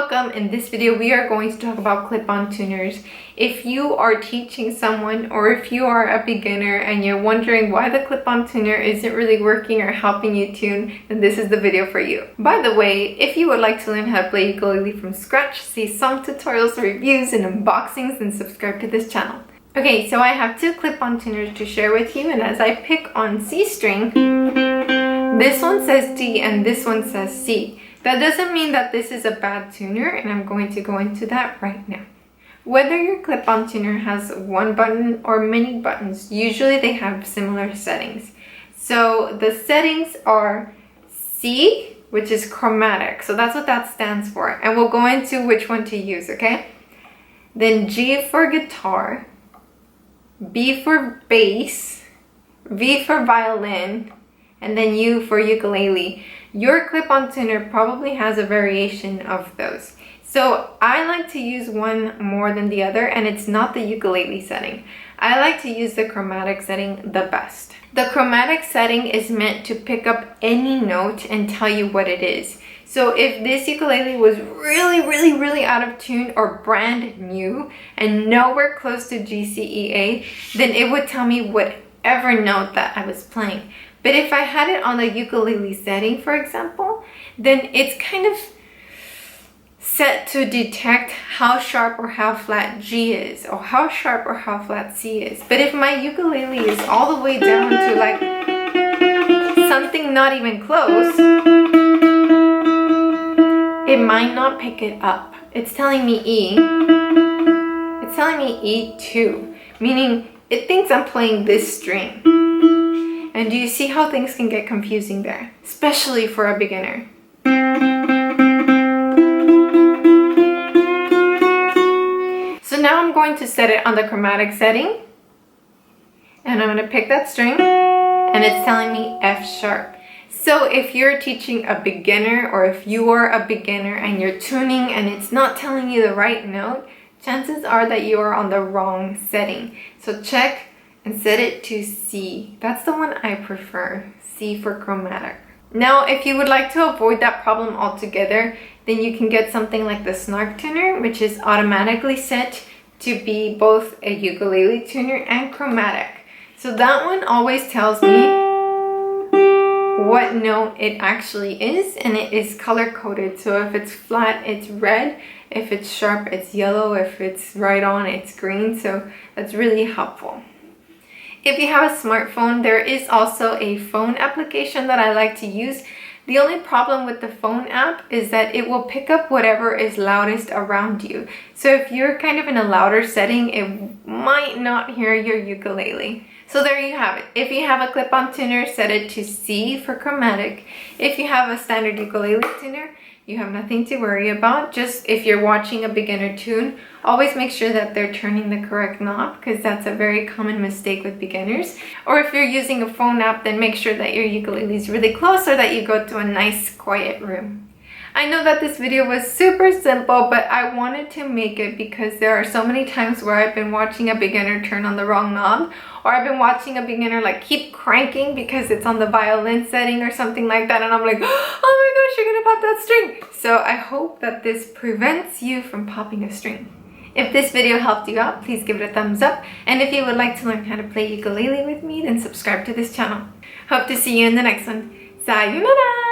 welcome. In this video we are going to talk about clip-on tuners. If you are teaching someone or if you are a beginner and you're wondering why the clip-on tuner isn't really working or helping you tune, then this is the video for you. By the way, if you would like to learn how to play ukulele from scratch, see song tutorials, reviews, and unboxings, then subscribe to this channel. Okay, so I have two clip-on tuners to share with you, and as I pick on C string, this one says D and this one says C. That doesn't mean that this is a bad tuner, and I'm going to go into that right now. Whether your clip-on tuner has one button or many buttons, usually they have similar settings. So the settings are C, which is chromatic, so that's what that stands for, and we'll go into which one to use, okay? Then G for guitar, B for bass, V for violin, and then U for ukulele. Your clip-on tuner probably has a variation of those. So I like to use one more than the other, and it's not the ukulele setting. I like to use the chromatic setting the best. The chromatic setting is meant to pick up any note and tell you what it is. So if this ukulele was really out of tune or brand new and nowhere close to G, C, E, A, then it would tell me whatever note that I was playing. But if I had it on the ukulele setting, for example, then it's kind of set to detect how sharp or how flat G is, or how sharp or how flat C is. But if my ukulele is all the way down to like something not even close, it might not pick it up. It's telling me E. It's telling me E2, meaning it thinks I'm playing this string. And do you see how things can get confusing there? Especially for a beginner. So now I'm going to set it on the chromatic setting. And I'm going to pick that string. And it's telling me F sharp. So if you're teaching a beginner, or if you are a beginner and you're tuning and it's not telling you the right note, chances are that you are on the wrong setting. So check and set it to C. That's the one I prefer, C for chromatic. Now, if you would like to avoid that problem altogether, then you can get something like the SNARK tuner, which is automatically set to be both a ukulele tuner and chromatic. So that one always tells me what note it actually is, and it is color coded. So if it's flat, it's red. If it's sharp, it's yellow. If it's right on, it's green. So that's really helpful. If you have a smartphone, there is also a phone application that I like to use. The only problem with the phone app is that it will pick up whatever is loudest around you. So if you're kind of in a louder setting, it might not hear your ukulele. So there you have it. If you have a clip-on tuner, set it to C for chromatic. If you have a standard ukulele tuner, you have nothing to worry about. Just if you're watching a beginner tune, always make sure that they're turning the correct knob, because that's a very common mistake with beginners. Or if you're using a phone app, then make sure that your ukulele is really close or that you go to a nice quiet room. I know that this video was super simple, but I wanted to make it because there are so many times where I've been watching a beginner turn on the wrong knob, or I've been watching a beginner like keep cranking because it's on the violin setting or something like that, and I'm like, oh my gosh, you're gonna pop that string. So I hope that this prevents you from popping a string. If this video helped you out, please give it a thumbs up, and if you would like to learn how to play ukulele with me, then subscribe to this channel. Hope to see you in the next one. Sayonara!